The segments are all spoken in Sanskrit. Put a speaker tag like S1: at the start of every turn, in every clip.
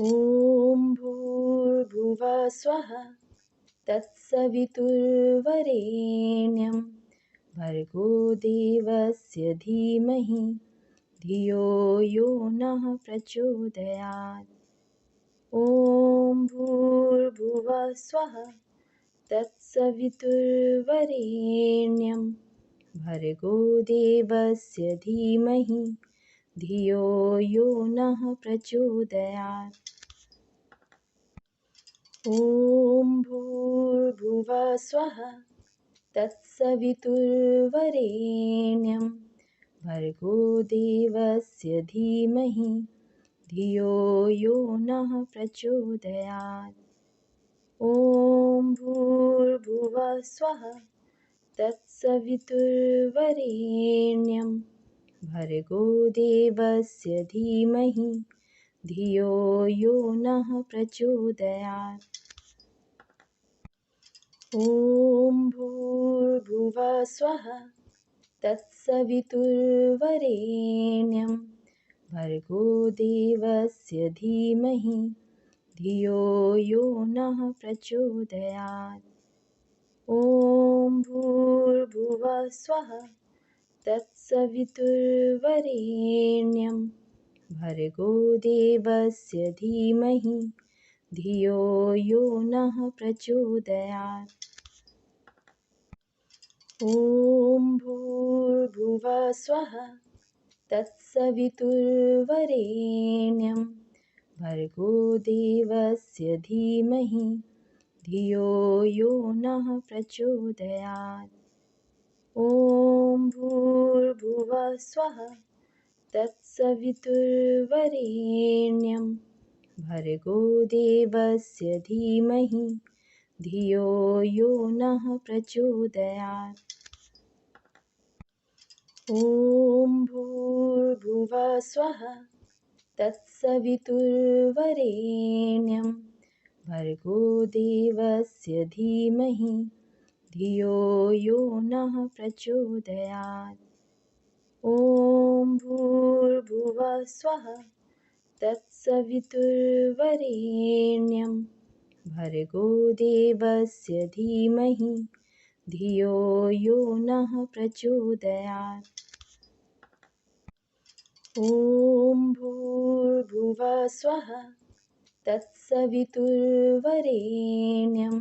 S1: ॐ भूर्भुवः स्वः तत्सवितुर्वरेण्यं भर्गो देवस्य धीमहि धियो यो नः प्रचोदयात्। ॐ भूर्भुवः स्वः तत्सवितुर्वरेण्यं भर्गो देवस्य धीमहि धियो यो नः प्रचोदयात्। ॐ भूर्भुवः स्वः तत्सवितुर्वरेण्यं भर्गो देवस्य धीमहि धियो यो नः प्रचोदयात्। ॐ भूर्भुवः स्वः तत्सवितुर्वरेण्यं भर्गो देवस्य धीमहि धियो यो नः प्रचोदयात्। ॐ भूर्भुवः स्वः तत्सवितुर्वरेण्यं भर्गो देवस्य धीमहि धियो यो नः प्रचोदयात्। ॐ भूर्भुवः स्वः तत्सवितुर्वरेण्यं भर्गो देवस्य धीमहि धियो यो नः प्रचोदयात्। ॐ भूर्भुवः स्वः तत्सवितुर्वरेण्यं भर्गो देवस्य धीमहि धियो यो नः प्रचोदयात्। ॐ भूर्भुवः स्वः तत्सवितुर्वरेण्यं भर्गो देवस्य धीमहि धियो यो नः प्रचोदयात्। ॐ भूर्भुवः स्वः तत्सवितुर्वरेण्यं भर्गो देवस्य धीमहि धियो यो नः प्रचोदयात्। ॐ भूर्भुवः स्वः तत्सवितुर्वरेण्यं भर्गो देवस्य धीमहि धियो यो नः प्रचोदयात्। ॐ भूर्भुवः स्वः तत्सवितुर्वरेण्यं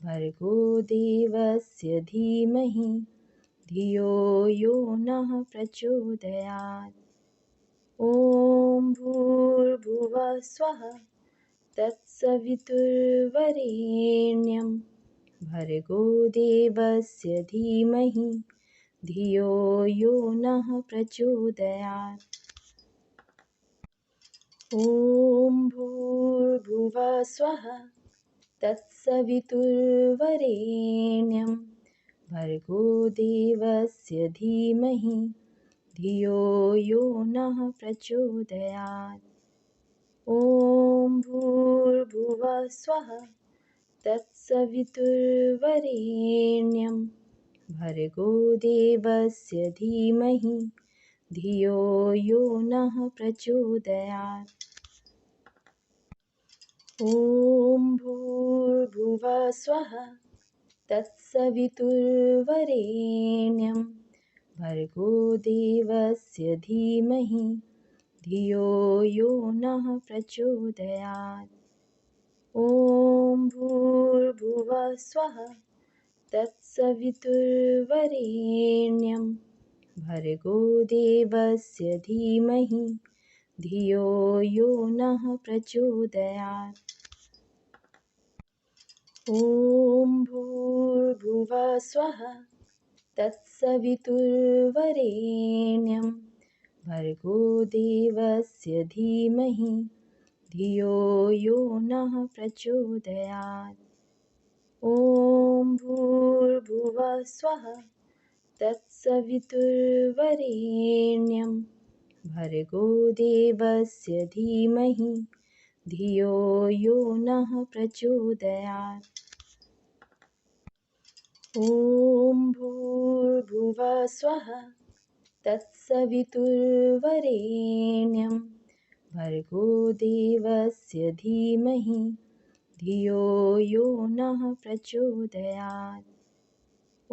S1: भर्गो देवस्य धीमहि धियो यो नः प्रचोदयात्। ॐ भूर्भुवः स्वः तत्सवितुर्वरेण्यं भर्गो देवस्य धीमहि धियो यो नः प्रचोदयात्। ॐ भूर्भुवः स्वः तत्सवितुर्वरेण्यं भर्गो देवस्य धीमहि धियो यो नः प्रचोदयात्। ॐ भूर्भुवः स्वः तत्सवितुर्वरेण्यं भर्गो देवस्य धीमहि धियो यो नः प्रचोदयात्। ॐ भूर्भुवः स्वः तत्सवितुर्वरेण्यं भर्गो देवस्य धीमहि धियो यो नः प्रचोदयात्। ॐ भूर्भुवः स्वः तत्सवितुर्वरेण्यं भर्गो देवस्य धीमहि धियो यो नः प्रचोदयात्। ॐ भूर्भुवः स्वः तत्सवितुर्वरेण्यं भर्गो देवस्य धीमहि धियो यो नः प्रचोदयात्। ॐ भूर्भुवः स्वः तत्सवितुर्वरेण्यं भर्गो देवस्य धीमहि धियो यो नः प्रचोदयात्। ॐ भूर्भुवः स्वः तत्सवितुर्वरेण्यं भर्गो देवस्य धीमहि धियो यो नः प्रचोदयात्।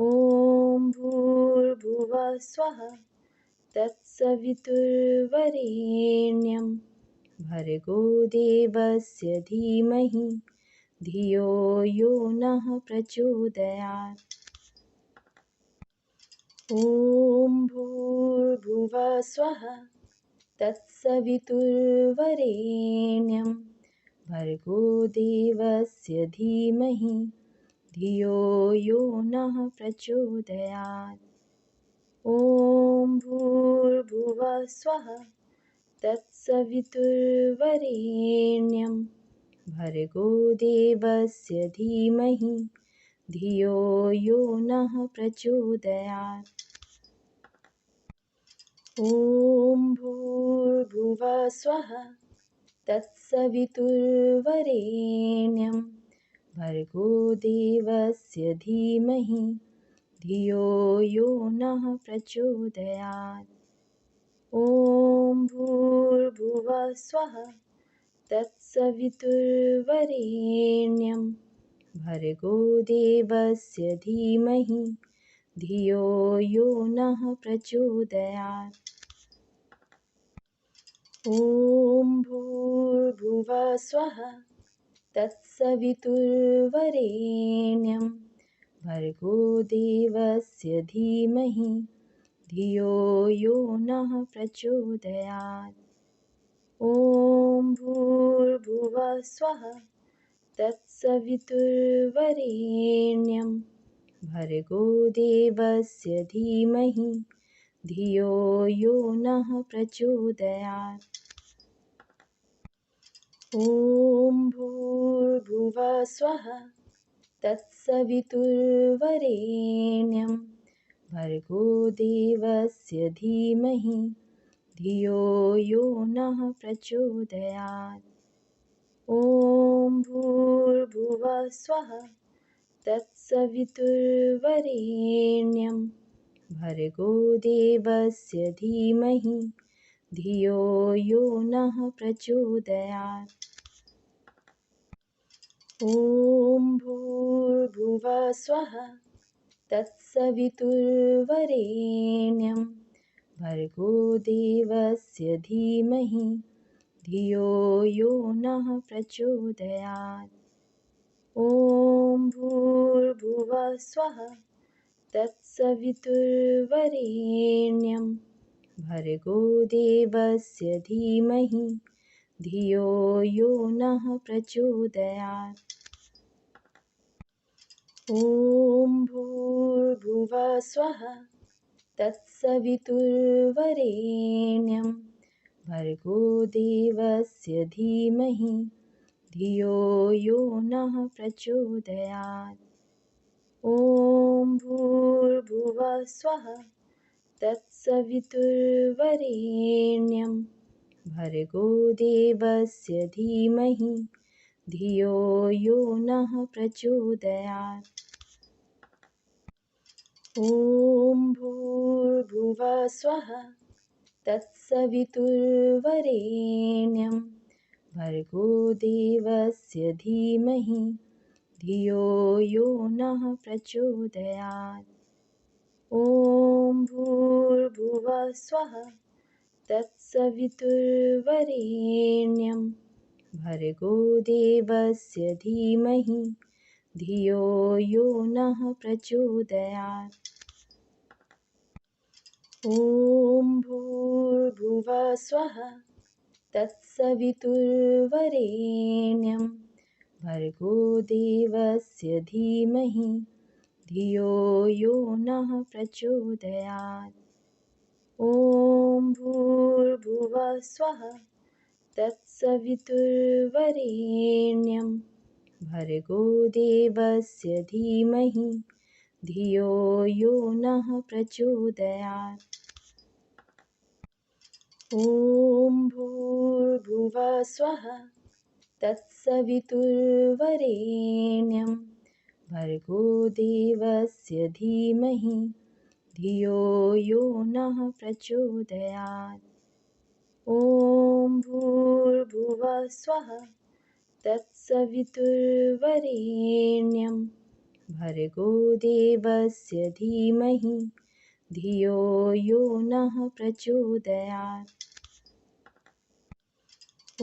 S1: ॐ भूर्भुवः स्वः तत्सवितुर्वरेण्यं भर्गो देवस्य धीमहि धियो यो नः प्रचोदयात्। ॐ भूर्भुवः स्वः तत्सवितुर्वरेण्यं भर्गो देवस्य धीमहि धियो यो नः प्रचोदयात्। ॐ भूर्भुवः स्वः तत्सवितुर्वरेण्यं भर्गो देवस्य धीमहि धियो यो नः प्रचोदयात्। ॐ भूर्भुवः स्वः तत्सवितुर्वरेण्यं भर्गो देवस्य धीमहि धियो यो नः प्रचोदयात्। ॐ भूर्भुवः स्वः तत्सवितुर्वरेण्यं भर्गो देवस्य धीमहि धियो यो नः प्रचोदयात्। ॐ भूर्भुवः स्वः तत्सवितुर्वरेण्यं भर्गो देवस्य धीमहि धियो यो नः प्रचोदयात्। ॐ भूर्भुवः स्वः तत्सवितुर्वरेण्यं भर्गो देवस्य धीमहि धियो यो नः प्रचोदयात्। ॐ भूर्भुवः स्वः तत्सवितुर्वरेण्यं भर्गो देवस्य धीमहि धियो यो नः प्रचोदयात्। ॐ भूर्भुवः स्वः तत्सवितुर्वरेण्यं भर्गो देवस्य धीमहि धियो यो नः प्रचोदयात्। ॐ भूर्भुवः स्वः तत्सवितुर्वरेण्यं भर्गो देवस्य धीमहि धियो यो नः प्रचोदयात्। ॐ भूर्भुवः स्वः तत्सवितुर्वरेण्यं भर्गो देवस्य धीमहि धियो यो नः प्रचोदयात्। ॐ भूर्भुवः स्वः तत्सवितुर्वरेण्यं भर्गो देवस्य धीमहि धियो यो नः प्रचोदयात्। ॐ भूर्भुवः स्वः तत्सवितुर्वरेण्यं भर्गो देवस्य धीमहि धियो यो नः प्रचोदयात्। ॐ भूर्भुवः स्वः तत्सवितुर्वरेण्यं भर्गो देवस्य धीमहि धियो यो नः प्रचोदयात्। ॐ भूर्भुवः स्वः तत्सवितुर्वरेण्यं भर्गो देवस्य धीमहि धियो यो नः प्रचोदयात्। ॐ भूर्भुवः स्वः तत्सवितुर्वरेण्यं भर्गो देवस्य धीमहि धियो यो नः प्रचोदयात्। ॐ भूर्भुवः स्वः तत्सवितुर्वरेण्यं भर्गो देवस्य धीमहि धियो यो नः प्रचोदयात्। ॐ भूर्भुवः स्वः तत्सवितुर्वरेण्यं भर्गो देवस्य धीमहि धियो यो नः प्रचोदयात्। ॐ भूर्भुवः स्वः तत्सवितुर्वरेण्यं भर्गो देवस्य धीमहि धियो यो नः प्रचोदयात्।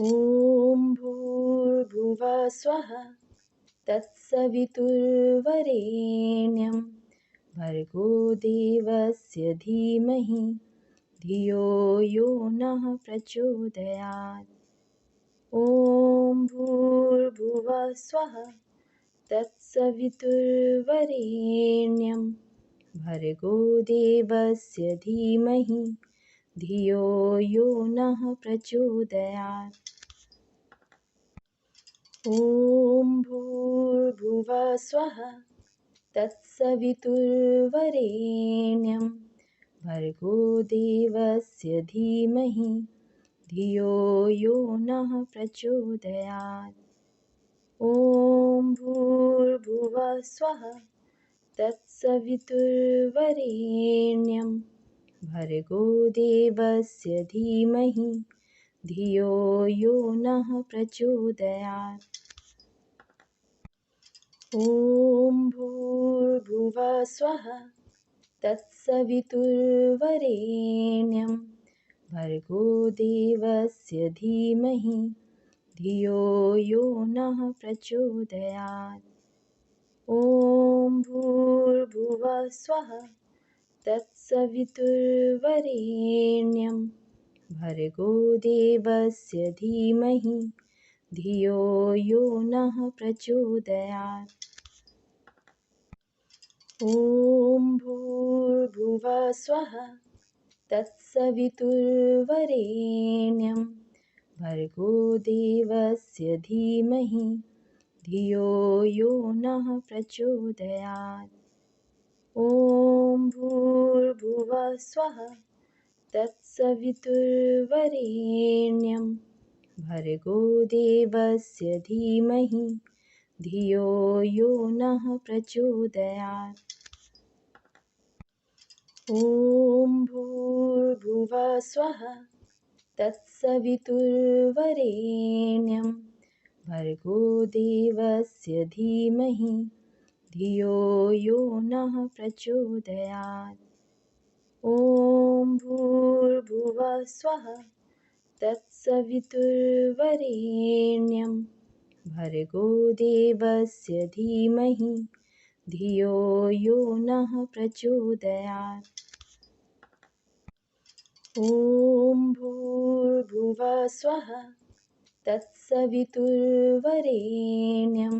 S1: ॐ भूर्भुवः स्वः तत्सवितुर्वरेण्यं भर्गो देवस्य धीमहि धियो यो नः प्रचोदयात्। ॐ भूर्भुवः स्वः तत्सवितुर्वरेण्यं भर्गो देवस्य धीमहि धियो यो नः प्रचोदयात्। ॐ भूर्भुवः स्वः तत्सवितुर्वरेण्यं भर्गो देवस्य धीमहि धियो यो नः प्रचोदयात्। ॐ भूर्भुवः स्वः तत्सवितुर्वरेण्यं भर्गो देवस्य धीमहि धियो यो नः प्रचोदयात्। ॐ भूर्भुवः स्वः तत्सवितुर्वरेण्यं भर्गो देवस्य धीमहि धियो यो नः प्रचोदयात्। ॐ भूर्भुवः स्वः तत्सवितुर्वरेण्यं भर्गो देवस्य धीमहि धियो यो नः प्रचोदयात्। ॐ भूर्भुवः स्वः तत्सवितुर्वरेण्यं भर्गो देवस्य धीमहि धियो यो नः प्रचोदयात्। ॐ भूर्भुवः स्वः तत्सवितुर्वरेण्यं भर्गो देवस्य धीमहि धियो यो नः प्रचोदयात्। ॐ भूर्भुवः स्वः तत्सवितुर्वरेण्यं भर्गो देवस्य धीमहि धियो यो नः प्रचोदयात्। ॐ भूर्भुवः स्वः तत्सवितुर्वरेण्यं भर्गो देवस्य धीमहि धियो यो नः प्रचोदयात्। ॐ भूर्भुवः स्वः तत्सवितुर्वरेण्यं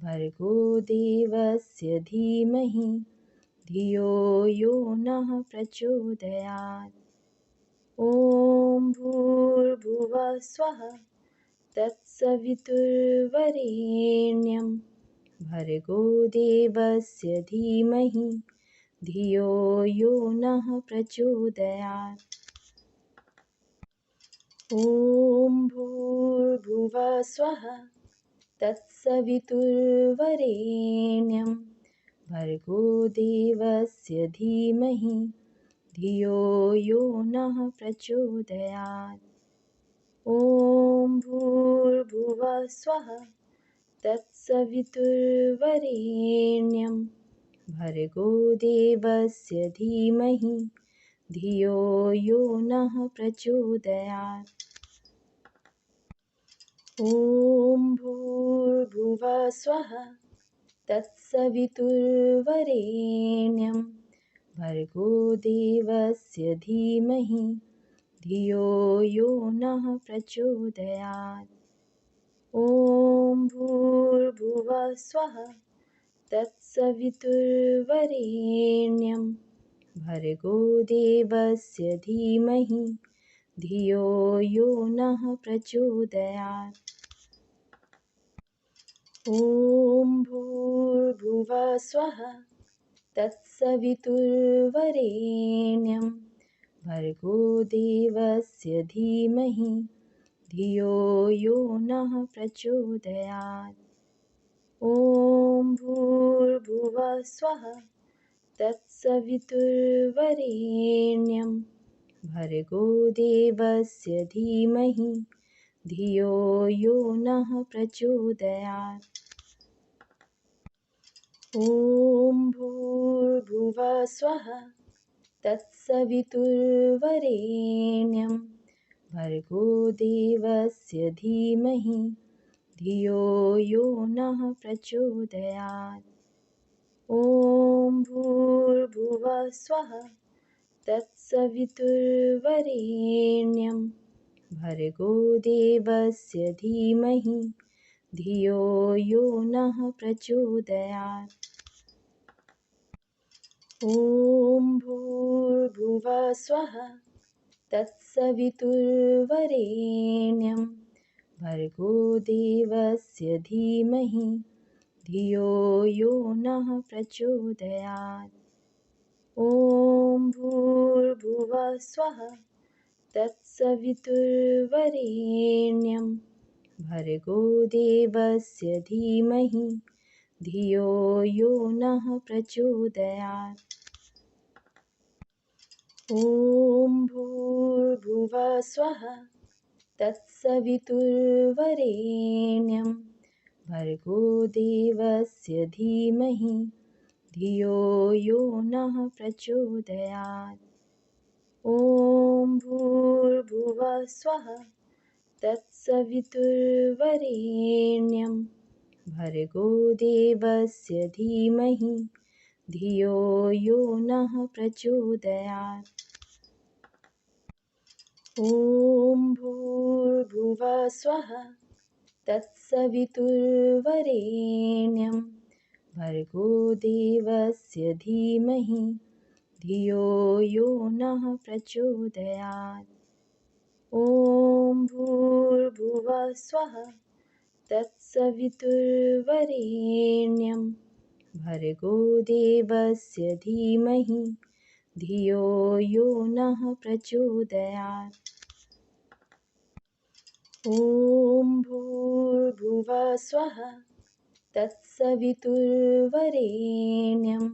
S1: भर्गो देवस्य धीमहि धियो यो नः प्रचोदयात्। ॐ भूर्भुवः स्वः तत्सवितुर्वरेण्यं भर्गो देवस्य धीमहि धियो यो नः प्रचोदयात्। ॐ भूर्भुवः स्वः तत्सवितुर्वरेण्यं भर्गो देवस्य धीमहि धियो यो नः प्रचोदयात्। ॐ भूर्भुवः स्वः तत्सवितुर्वरेण्यं भर्गो देवस्य धीमहि धियो यो नः प्रचोदयात्। ॐ भूर्भुवः स्वः तत्सवितुर्वरेण्यं भर्गो देवस्य धीमहि धियो यो नः प्रचोदयात्। ॐ भूर्भुवः स्वः तत्सवितुर्वरेण्यं भर्गो देवस्य धीमहि धियो यो नः प्रचोदयात्। ॐ भूर्भुवः स्वः तत्सवितुर्वरेण्यं भर्गो देवस्य धीमहि धियो यो नः प्रचोदयात्। ॐ भूर्भुवः स्वः तत्सवितुर्वरेण्यं भर्गो देवस्य धीमहि धियो यो नः प्रचोदयात्। ॐ भूर्भुवः स्वः तत्सवितुर्वरेण्यं भर्गो देवस्य धीमहि धियो यो नः प्रचोदयात्। ॐ भूर्भुवः स्वः तत्सवितुर्वरेण्यं भर्गो देवस्य धीमहि धियो यो नः प्रचोदयात्। ॐ भूर्भुवः स्वः तत्सवितुर्वरेण्यं भर्गो देवस्य धीमहि धियो यो नः प्रचोदयात्। ॐ भूर्भुवः स्वः तत्सवितुर्वरेण्यं भर्गो देवस्य धीमहि धियो यो नः प्रचोदयात्। ॐ भूर्भुवः स्वः तत्सवितुर्वरेण्यं भर्गो देवस्य धीमहि धियो यो नः प्रचोदयात्। ॐ भूर्भुवः स्वः तत्सवितुर्वरेण्यं भर्गो देवस्य धीमहि धियो यो नः प्रचोदयात्। ॐ भूर्भुवः स्वः तत्सवितुर्वरेण्यं भर्गो देवस्य धीमहि धियो यो नः प्रचोदयात्। ॐ भूर्भुवः स्वः तत्सवितुर्वरेण्यं भर्गो देवस्य धीमहि धियो यो नः प्रचोदयात्। ॐ भूर्भुवः स्वः तत्सवितुर्वरेण्यं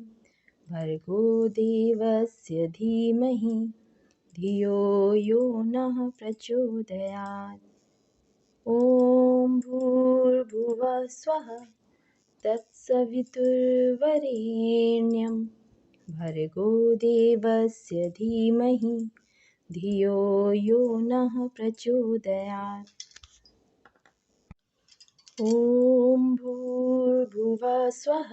S1: भर्गो देवस्य धीमहि धियो यो नः प्रचोदयात्। ॐ भूर्भुवः स्वः तत्सवितुर्वरेण्यं भर्गो देवस्य धीमहि धियो यो नः प्रचोदयात्। ॐ भूर्भुवः स्वः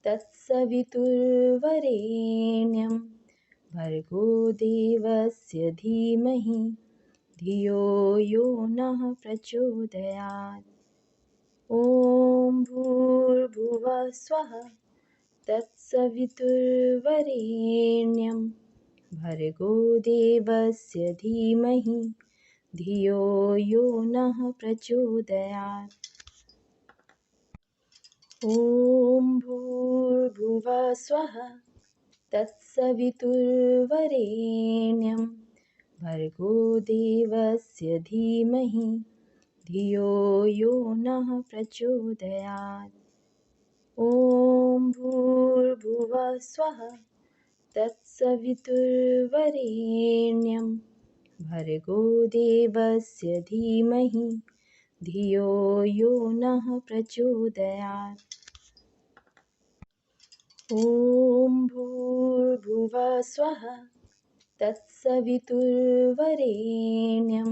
S1: तत्सवितुर्वरेण्यं भर्गो देवस्य धीमहि धियो यो नः प्रचोदयात्। ॐ भूर्भुवः स्वः तत्सवितुर्वरेण्यं भर्गो देवस्य धीमहि धियो यो नः प्रचोदयात्। ॐ भूर्भुवः स्वः तत्सवितुर्वरेण्यं भर्गो देवस्य धीमहि धियो यो नः प्रचोदयात्। ॐ भूर्भुवः स्वः तत्सवितुर्वरेण्यं भर्गो देवस्य धीमहि धियो यो नः प्रचोदयात्। ॐ भूर्भुवः स्वः तत्सवितुर्वरेण्यं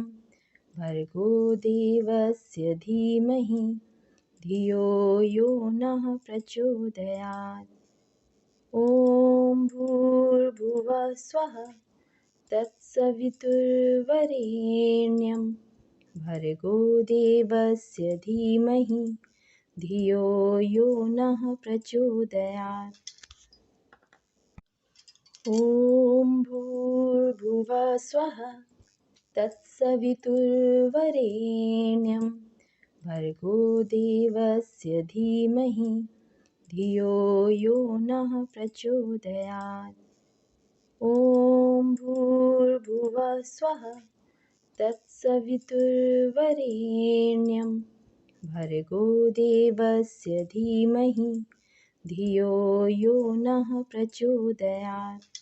S1: भर्गो देवस्य धीमहि धियो यो नः प्रचोदयात्। ॐ भूर्भुवः स्वः तत्सवितुर्वरेण्यं भर्गो देवस्य धीमहि धियो यो नः प्रचोदयात्। ॐ भूर्भुवः स्वः तत्सवितुर्वरेण्यं भर्गो देवस्य धीमहि धियो यो नः प्रचोदयात्। ॐ भूर्भुवः स्वः तत्सवितुर्वरेण्यं भर्गो देवस्य धीमहि धियो यो नः प्रचोदयात्।